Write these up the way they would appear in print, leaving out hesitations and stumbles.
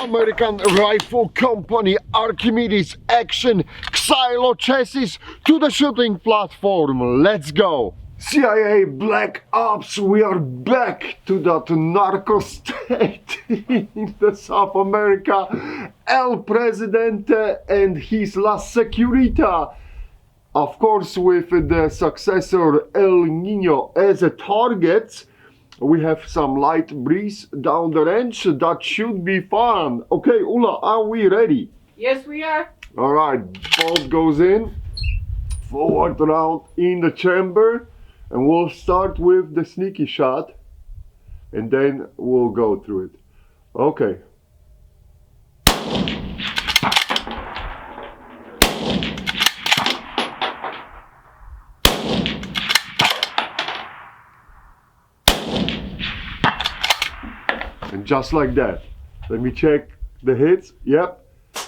American Rifle Company Archimedes Action Xylo chassis to the shooting platform. Let's go! CIA Black Ops, we are back to that narco state in the South America. El Presidente and his La Securita. Of course, with the successor El Nino as a target. We have some light breeze down the range. That should be fun. Okay, Ula, are we ready? Yes, we are. All right, bolt goes in, forward round in the chamber, and we'll start with the sneaky shot, and then we'll go through it. Okay. And just like that, let me check the hits. Yep,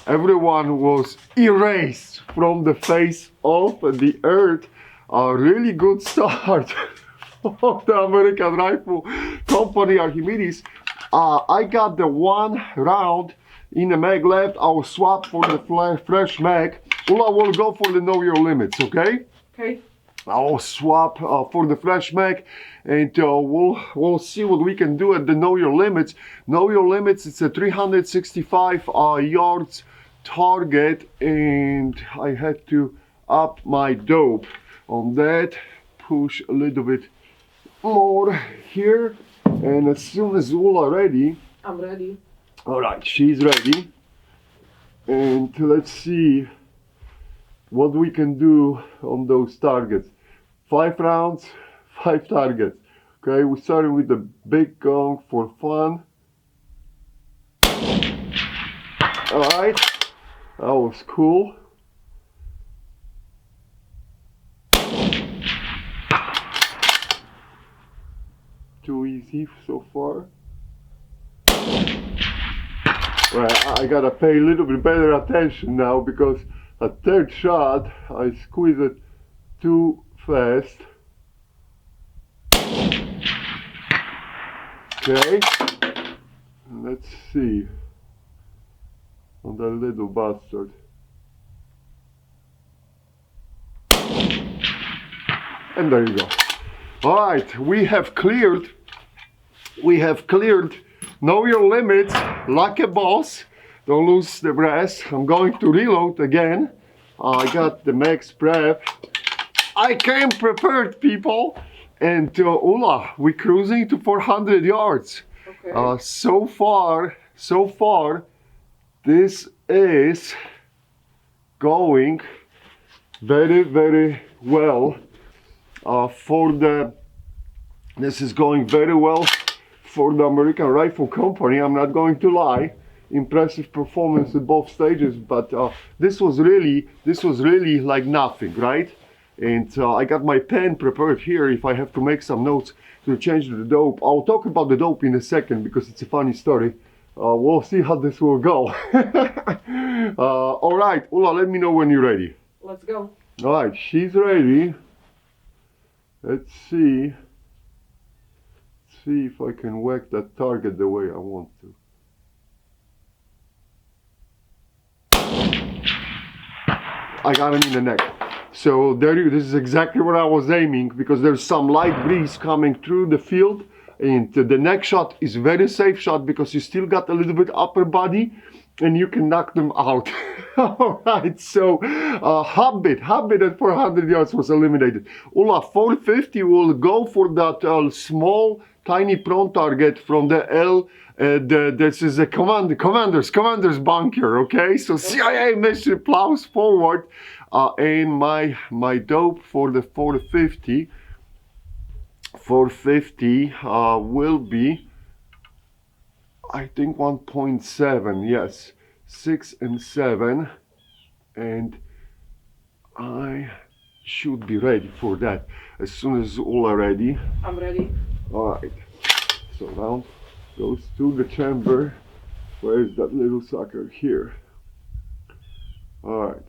everyone was erased from the face of the earth. A really good start of the American Rifle Company Archimedes. I got the one round in the mag left. I'll swap for the fresh mag. Ula will go for the know your limits, okay? Okay. I'll swap for the fresh mag, and we'll see what we can do at the know your limits. Know your limits, it's a 365 yards target, and I had to up my dope on that, push a little bit more here, and as soon as Ula ready. I'm ready. All right, she's ready, and let's see what we can do on those targets. 5 rounds, 5 targets. Okay, we're starting with the big gong for fun. Alright, that was cool. Too easy so far. Right, I gotta pay a little bit better attention now because a third shot, I squeeze it too fast. Okay, let's see on that little bastard. And there you go. All right, we have cleared know your limits like a boss. Don't lose the brass. I'm going to reload again. I got the max prep. I came prepared, people, and Ula, we're cruising to 400 yards. Okay. So far, this is going very, very well. This is going very well for the American Rifle Company. I'm not going to lie. Impressive performance at both stages, but this was really like nothing, right? And I got my pen prepared here if I have to make some notes to change the dope. I'll talk about the dope in a second because it's a funny story. We'll see how this will go. All right, Ula, let me know when you're ready. Let's go. All right, she's ready. Let's see if I can whack that target the way I want to. I got him in the neck. So this is exactly where I was aiming because there's some light breeze coming through the field, and the neck shot is very safe shot because you still got a little bit upper body and you can knock them out. All right, so Hobbit at 400 yards was eliminated. Ula, 450 will go for that small tiny prone target from the L. This is a commander's bunker, okay? So CIA mission plows forward, and my dope for the 450 will be, I think 1.7, yes, 6 and 7, and I should be ready for that as soon as all are ready. I'm ready. All right, so round goes to the chamber. Where is that little sucker? Here. All right.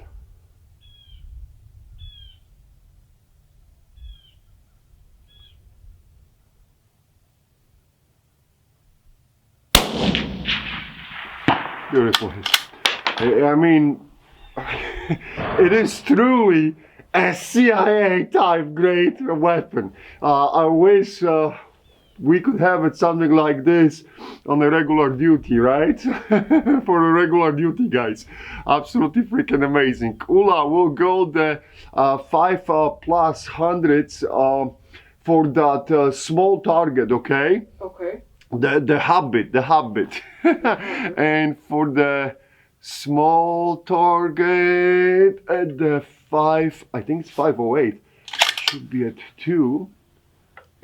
Beautiful. I mean, it is truly a CIA type great weapon. I wish we could have it something like this on a regular duty, right? For the regular duty guys. Absolutely freaking amazing. Ula will go the 5 plus hundreds for that small target, okay? Okay. The habit. And for the small target at the 5, I think it's 508, should be at 2.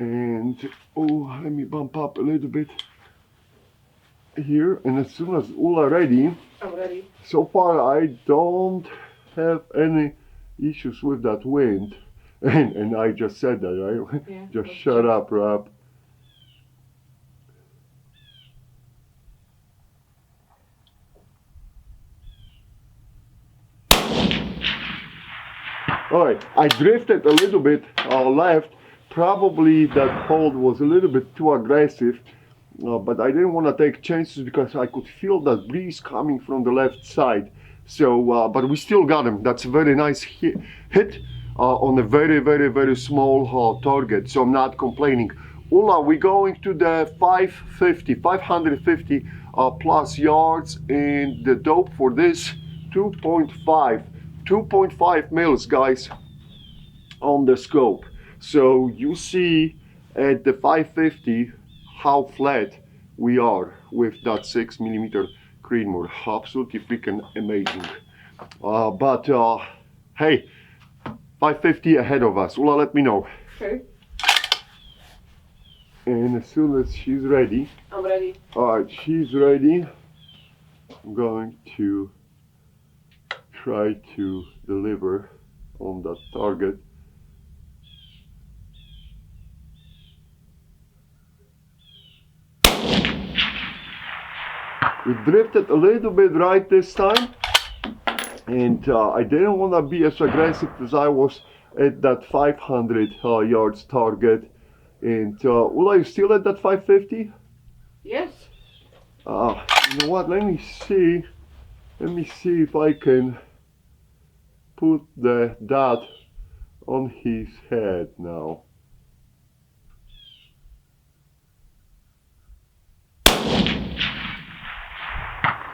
And oh, let me bump up a little bit here. And as soon as Ula ready, I'm ready. so far I don't have any issues with that wind. And I just said that, right? Yeah, Just that's shut true. up, Rob. Alright, I drifted a little bit left. Probably that hold was a little bit too aggressive, but I didn't want to take chances because I could feel that breeze coming from the left side. So, but we still got him. That's a very nice hit on a very, very, very small target. So I'm not complaining. Ula, we're going to the 550 plus yards, and the dope for this 2.5 mils, guys, on the scope. So you see at the 550 how flat we are with that 6mm Creedmoor. Absolutely freaking amazing. But hey, 550 ahead of us. Ula, let me know. Okay. And as soon as she's ready. I'm ready. Alright, she's ready. I'm going to try to deliver on that target. We drifted a little bit right this time, and I didn't want to be as aggressive as I was at that 500 yards target. And Ula, you still at that 550? Yes. You know what? Let me see if I can put the dot on his head now.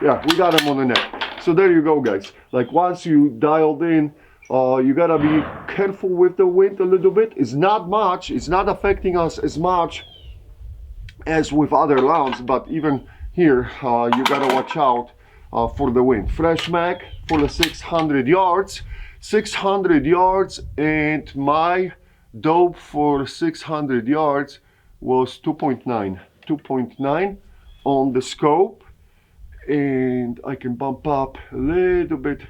Yeah, we got him on the neck. So there you go, guys. Like once you dialed in, you gotta be careful with the wind a little bit. It's not much. It's not affecting us as much as with other rounds, but even here, you gotta watch out for the wind. Fresh mag for the 600 yards. 600 yards, and my dope for 600 yards was 2.9 on the scope. And I can bump up a little bit,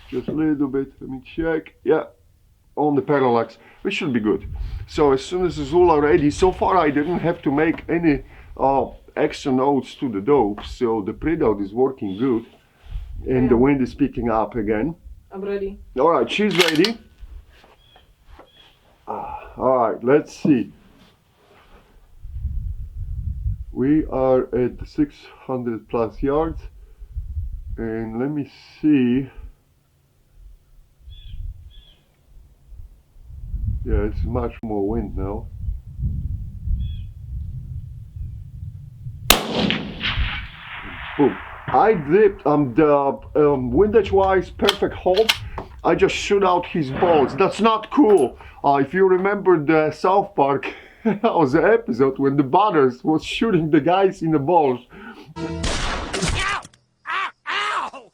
just a little bit. Let me check. Yeah, on the parallax, which should be good. So as soon as it's all ready, so far I didn't have to make any extra notes to the dope, so the printout is working good, and the wind is picking up again. I'm ready. All right, she's ready. All right, let's see. We are at 600 plus yards, and let me see. Yeah, it's much more wind now. Boom. I dipped the windage wise perfect hold. I just shoot out his balls. That's not cool. If you remember the South Park, that was the episode when the Butters was shooting the guys in the balls. Ow! Ow! Ow!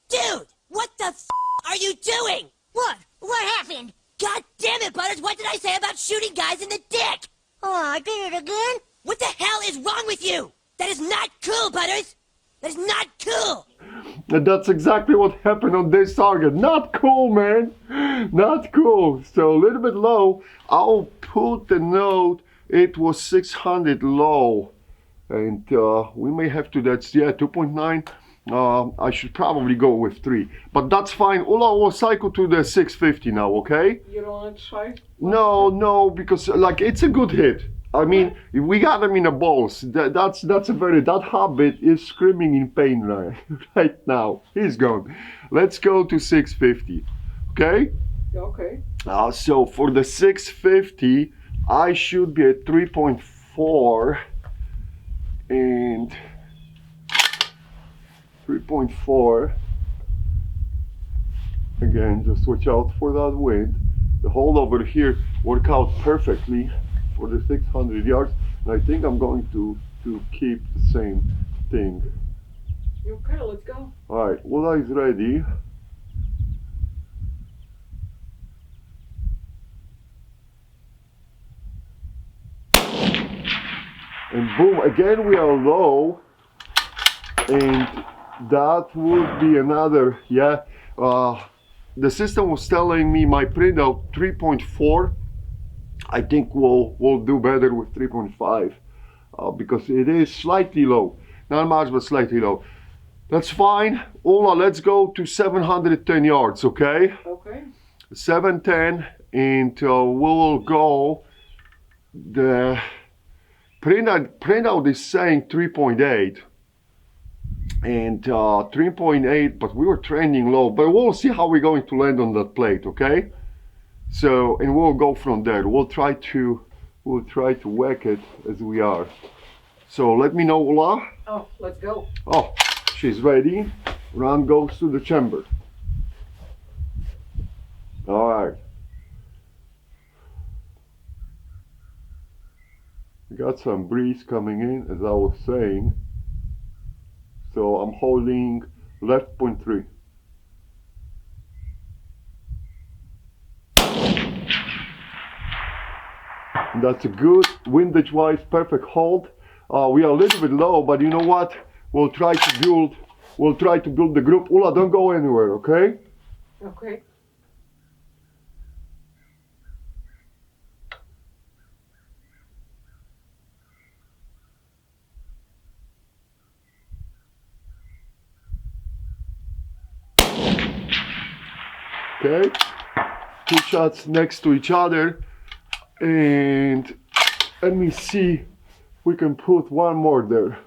Dude, what the f are you doing? What? What happened? God damn it, Butters! What did I say about shooting guys in the dick? Oh, I did it again? What the hell is wrong with you? That is not cool, Butters! That is not cool! And that's exactly what happened on this target. Not cool, man. Not cool. So a little bit low. I'll put the note. It was 600 low. And we may have to, that's, yeah, 2.9. I should probably go with 3. But that's fine. Ula will cycle to the 650 now, okay? You don't want to try? No, because like it's a good hit. I mean, we got him in the balls. That's a that hobbit is screaming in pain right now. He's gone. Let's go to 650. Okay? Okay. So for the 650, I should be at 3.4 and 3.4. Again, just watch out for that wind. The hold over here worked out perfectly for the 600 yards. And I think I'm going to keep the same thing. Okay, let's go. Alright, Ula is ready. And boom, again we are low. And that would be another, yeah. The system was telling me my printout 3.4. I think we'll do better with 3.5 because it is slightly low. Not much, but slightly low. That's fine. Ula, let's go to 710 yards, okay? Okay. 710, and we will go. The printout is saying 3.8. And 3.8, but we were trending low, but we'll see how we're going to land on that plate, okay? So, and we'll go from there. We'll try to whack it as we are. So let me know, Ula. Oh, let's go. Oh, she's ready. Run goes to the chamber. All right. We got some breeze coming in, as I was saying. So I'm holding left 0.3. That's a good windage wise, perfect hold. We are a little bit low, but you know what? We'll try to build the group. Ula, don't go anywhere, okay? Okay. Okay, 2 shots next to each other, and let me see if we can put one more there.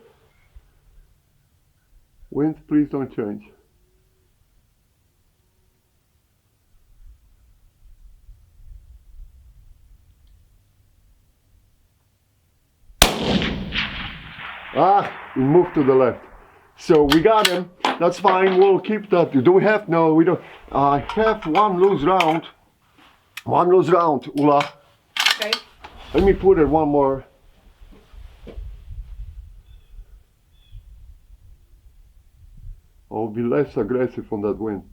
Wind, please don't change. He moved to the left. So we got him. That's fine. We'll keep that. Do we have? No, we don't. I have one loose round. One loose round, Ula. Okay. Let me put it one more. I'll be less aggressive on that wind.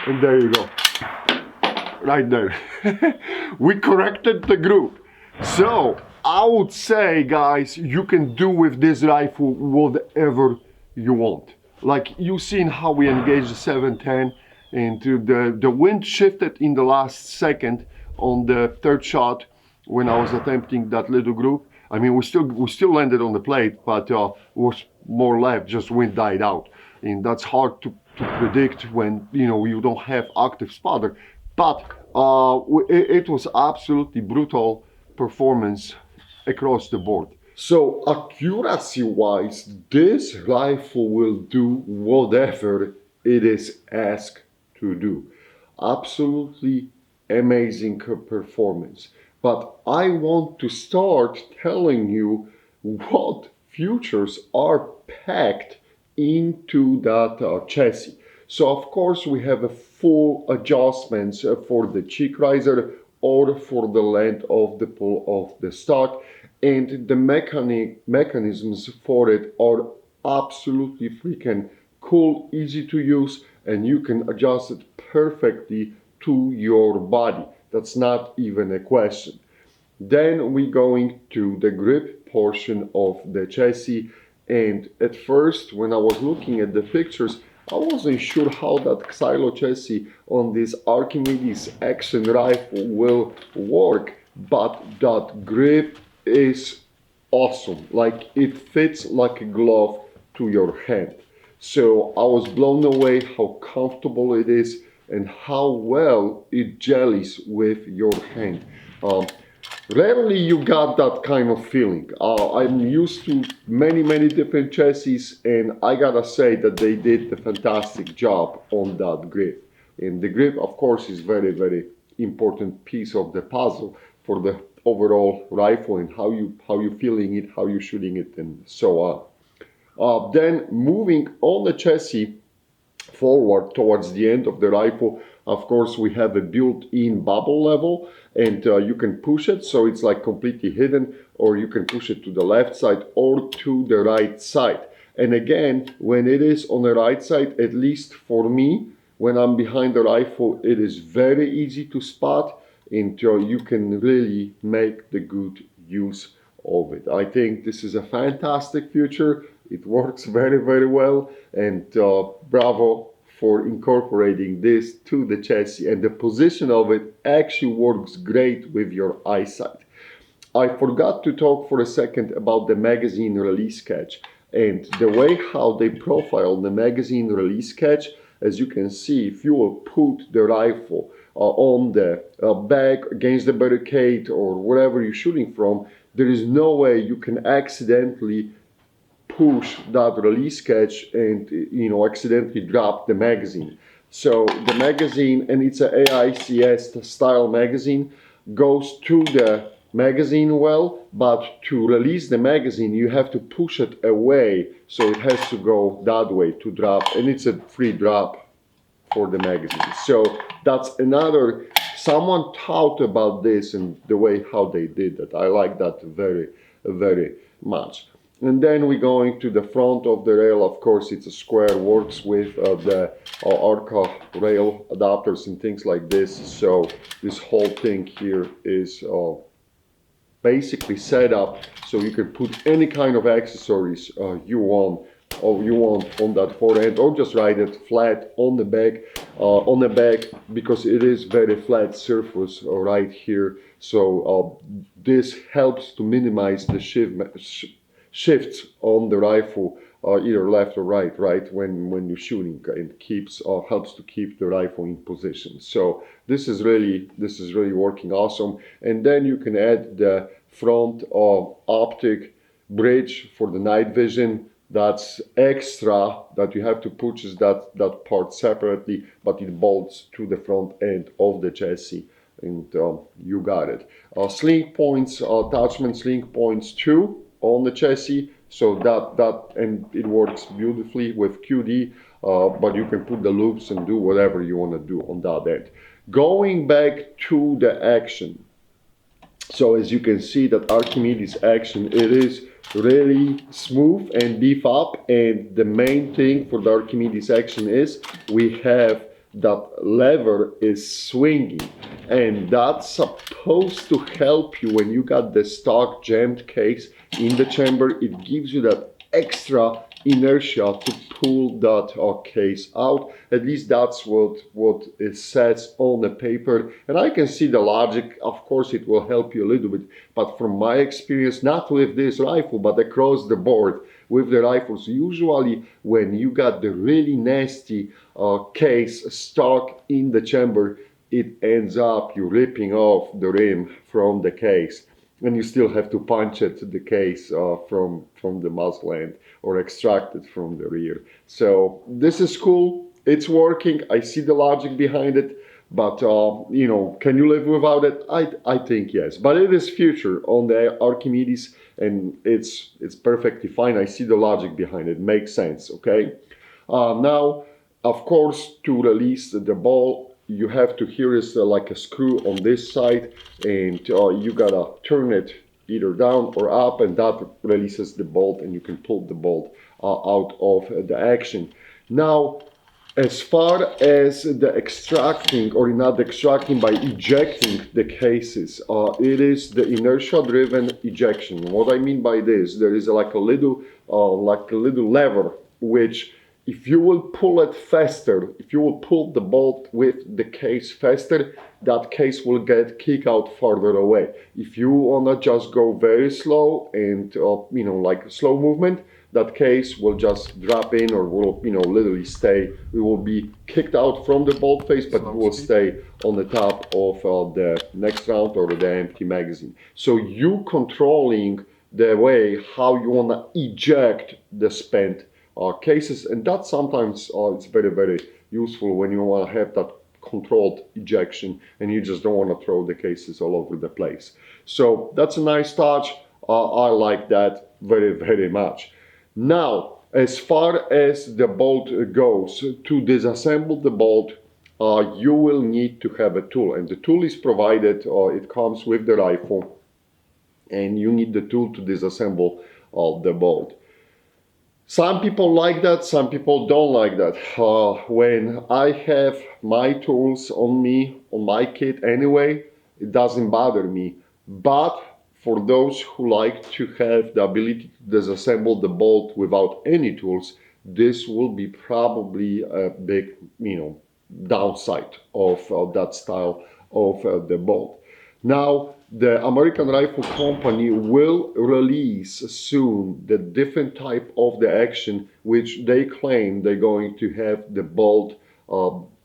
And there you go. Right there. We corrected the group. So I would say, guys, you can do with this rifle whatever you want. Like you've seen how we engaged the 710, and the wind shifted in the last second on the third shot when I was attempting that little group. I mean, we still landed on the plate, but was more left, just wind died out, and that's hard to predict when you don't have active spotter. But it was absolutely brutal performance across the board. So accuracy wise, this rifle will do whatever it is asked to do. Absolutely amazing performance. But I want to start telling you what features are packed into that chassis. So of course we have a full adjustments for the cheek riser or for the length of the pull of the stock, and the mechanisms for it are absolutely freaking cool, easy to use, and you can adjust it perfectly to your body. That's not even a question. Then we're going to the grip portion of the chassis, and at first when I was looking at the pictures, I wasn't sure how that Xylo chassis on this Archimedes Action rifle will work, but that grip is awesome. Like it fits like a glove to your hand. So I was blown away how comfortable it is and how well it jellies with your hand. Rarely you got that kind of feeling. I'm used to many different chassis, and I gotta say that they did a fantastic job on that grip. And the grip, of course, is very important piece of the puzzle for the overall rifle and how you feeling it, how you shooting it, and so on. Then moving on the chassis forward towards the end of the rifle, of course we have a built-in bubble level, and you can push it so it's like completely hidden, or you can push it to the left side or to the right side. And again, when it is on the right side, at least for me, when I'm behind the rifle, it is very easy to spot, and you can really make the good use of it. I think this is a fantastic feature. It works very well, and bravo for incorporating this to the chassis, and the position of it actually works great with your eyesight. I forgot to talk for a second about the magazine release catch and the way how they profile the magazine release catch. As you can see, if you will put the rifle on the back against the barricade or wherever you're shooting from, there is no way you can accidentally push that release catch and accidentally drop the magazine. So the magazine, and it's a AICS style magazine, goes to the magazine well, but to release the magazine you have to push it away, so it has to go that way to drop, and it's a free drop for the magazine. So that's another, someone thought about this and the way how they did that. I like that very much. And then we're going to the front of the rail. Of course, it's a square, works with the Arca rail adapters and things like this. So this whole thing here is basically set up so you can put any kind of accessories you want on that forehand, or just ride it flat on the back, because it is very flat surface right here. So this helps to minimize the shifts on the rifle, either left or right when you're shooting, and keeps helps to keep the rifle in position. So this is really working awesome. And then you can add the front optic bridge for the night vision. That's extra, that you have to purchase that part separately, but it bolts to the front end of the chassis, and you got it. Sling points, attachment sling points too on the chassis, so that and it works beautifully with QD, but you can put the loops and do whatever you want to do on that end. Going back to the action, so as you can see that Archimedes Action, it is really smooth and beef up, and the main thing for the Archimedes Action is we have that lever is swinging, and that's supposed to help you when you got the stock jammed case in the chamber. It gives you that extra inertia to pull that case out. At least that's what it says on the paper, and I can see the logic. Of course it will help you a little bit, but from my experience, not with this rifle but across the board with the rifles, usually when you got the really nasty case stuck in the chamber, it ends up you ripping off the rim from the case, and you still have to punch it, the case, from the muzzle end, or extract it from the rear. So this is cool, it's working, I see the logic behind it, but can you live without it? I think yes, but it is future on the Archimedes, and it's perfectly fine. I see the logic behind it, makes sense. Okay, now of course to release the ball, you have to, here is like a screw on this side, and you gotta turn it either down or up, and that releases the bolt, and you can pull the bolt out of the action. Now as far as the extracting, or not extracting, by ejecting the cases, it is the inertia driven ejection. What I mean by this, there is like a little lever, which if you will pull it faster, if you will pull the bolt with the case faster, that case will get kicked out farther away. If you wanna just go very slow and like slow movement, that case will just drop in, or will, you know, literally stay. It will be kicked out from the bolt face, but it will stay on the top of the next round or the empty magazine. So you controlling the way how you want to eject the spent cases, and that sometimes it's very, very useful when you want to have that controlled ejection and you just don't want to throw the cases all over the place. So that's a nice touch. I like that very, very much. Now, as far as the bolt goes, to disassemble the bolt, you will need to have a tool, and the tool is provided, it comes with the rifle, and you need the tool to disassemble the bolt. Some people like that, some people don't like that. When I have my tools on me, on my kit anyway, it doesn't bother me. But for those who like to have the ability to disassemble the bolt without any tools, this will be probably a big, you know, downside of that style of the bolt. Now, the American Rifle Company will release soon the different type of the action, which they claim they're going to have the bolt,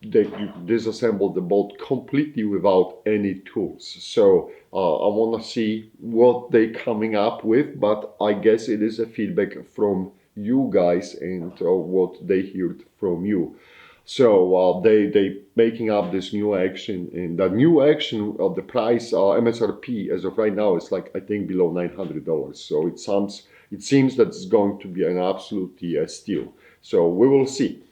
they disassemble the bolt completely without any tools. So I want to see what they're coming up with, but I guess it is a feedback from you guys and what they heard from you. So they making up this new action, and the new action of the price MSRP as of right now is like, I think, below $900. So it seems that it's going to be an absolutely steal. So we will see.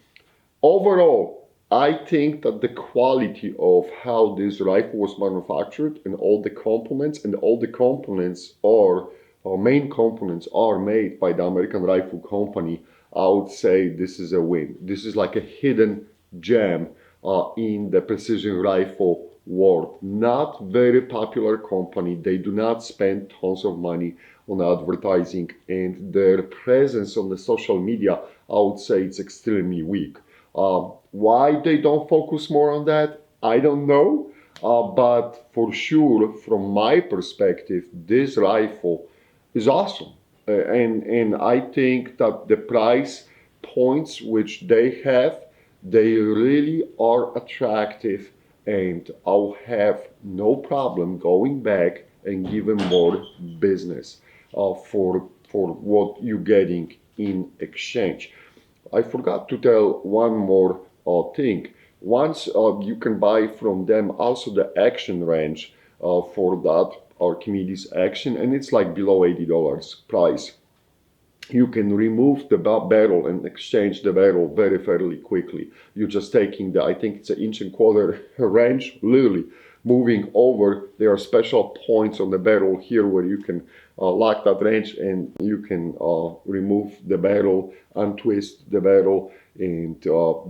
Overall, I think that the quality of how this rifle was manufactured and all the components are main components are made by the American Rifle Company. I would say this is a win. This is like a hidden gem in the precision rifle world. Not very popular company. They do not spend tons of money on advertising, and their presence on the social media, I would say, it's extremely weak. Why they don't focus more on that, I don't know. But for sure, from my perspective, this rifle is awesome. And I think that the price points which they have, they really are attractive, and I'll have no problem going back and giving more business for what you're getting in exchange. I forgot to tell one more thing. Once you can buy from them also the action range for that Archimedes Action, and it's like below $80 price. You can remove the barrel and exchange the barrel very fairly quickly. You're just taking the, I think it's an 1.25 inch wrench, literally moving over. There are special points on the barrel here where you can lock that wrench, and you can remove the barrel, untwist the barrel, and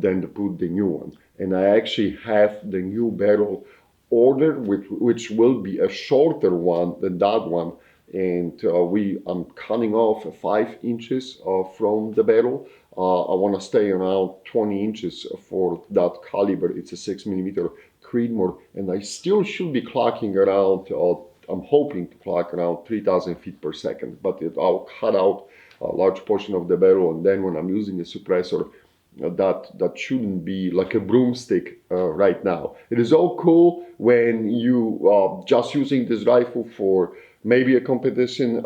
then put the new one. And I actually have the new barrel ordered, which will be a shorter one than that one, and I'm cutting off 5 inches from the barrel. I want to stay around 20 inches for that caliber. It's a 6mm Creedmoor, and I still should be clocking around, I'm hoping to clock around 3,000 feet per second, but I'll cut out a large portion of the barrel, and then when I'm using a suppressor, that shouldn't be like a broomstick right now. It is all cool when you just using this rifle for maybe a competition,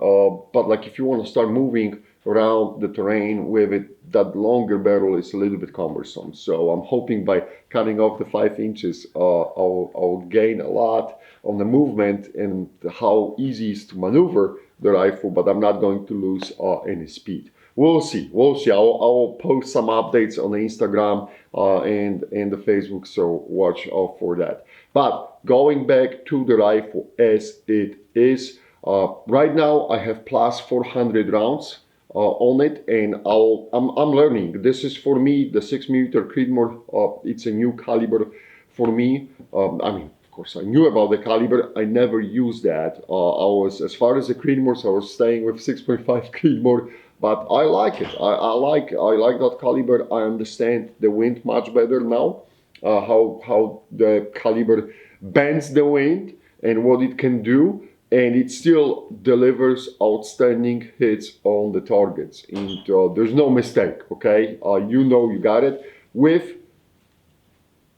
but like if you want to start moving around the terrain with it, that longer barrel is a little bit cumbersome. So I'm hoping by cutting off the 5 inches, I'll gain a lot on the movement and how easy it is to maneuver the rifle, but I'm not going to lose any speed. We'll see. I'll post some updates on the Instagram and the Facebook, so watch out for that. But going back to the rifle as it is, right now I have plus 400 rounds on it, and I'm learning. This is for me, the 6mm Creedmoor. It's a new caliber for me. I mean, of course, I knew about the caliber. I never used that. I was, as far as the Creedmoors, I was staying with 6.5 Creedmoor. But I like it. I like that caliber. I understand the wind much better now. How the caliber bends the wind and what it can do. and it still delivers outstanding hits on the targets. And there's no mistake, okay? You know you got it with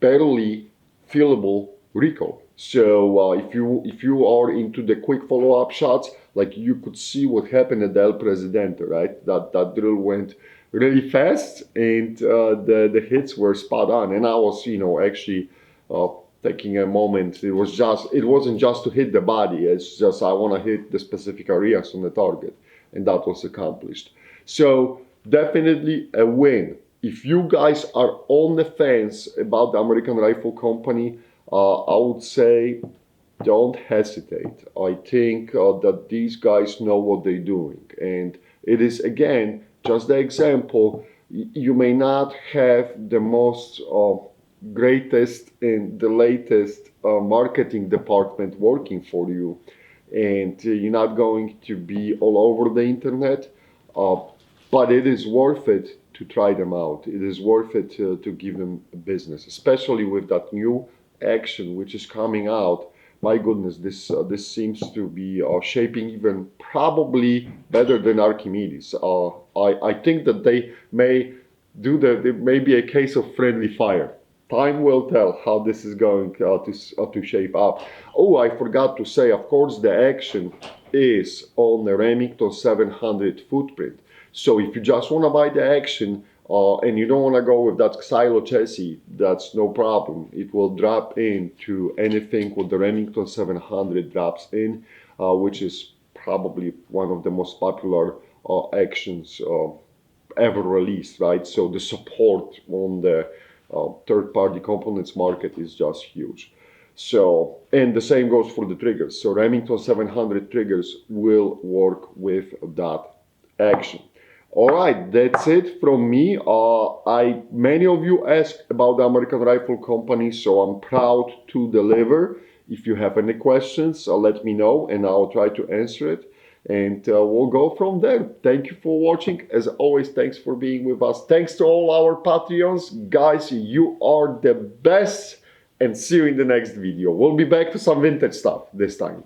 barely fillable recoil. So if you are into the quick follow-up shots, like you could see what happened at the El Presidente, right? That drill went really fast, and the hits were spot on. And I was, actually taking a moment. It wasn't just to hit the body. It's just I want to hit the specific areas on the target, and that was accomplished. So definitely a win. If you guys are on the fence about the American Rifle Company, I would say don't hesitate. I think that these guys know what they're doing. And it is, again, just the example. You may not have the most greatest and the latest marketing department working for you. And you're not going to be all over the internet. But it is worth it to try them out. It is worth it to give them business, especially with that new action which is coming out. My goodness, this seems to be shaping even probably better than Archimedes. I think that they may there may be a case of friendly fire. Time will tell how this is going to shape up. Oh, I forgot to say, of course, the action is on the Remington 700 footprint. So if you just want to buy the action and you don't want to go with that Xylo chassis, that's no problem. It will drop into anything what the Remington 700 drops in, which is probably one of the most popular actions ever released, right? So the support on the third-party components market is just huge. So, and the same goes for the triggers. So Remington 700 triggers will work with that action. All right, that's it from me. Many of you asked about the American Rifle Company, so I'm proud to deliver. If you have any questions, let me know and I'll try to answer it. And we'll go from there. Thank you for watching. As always, thanks for being with us. Thanks to all our Patreons. Guys, you are the best. And see you in the next video. We'll be back to some vintage stuff this time.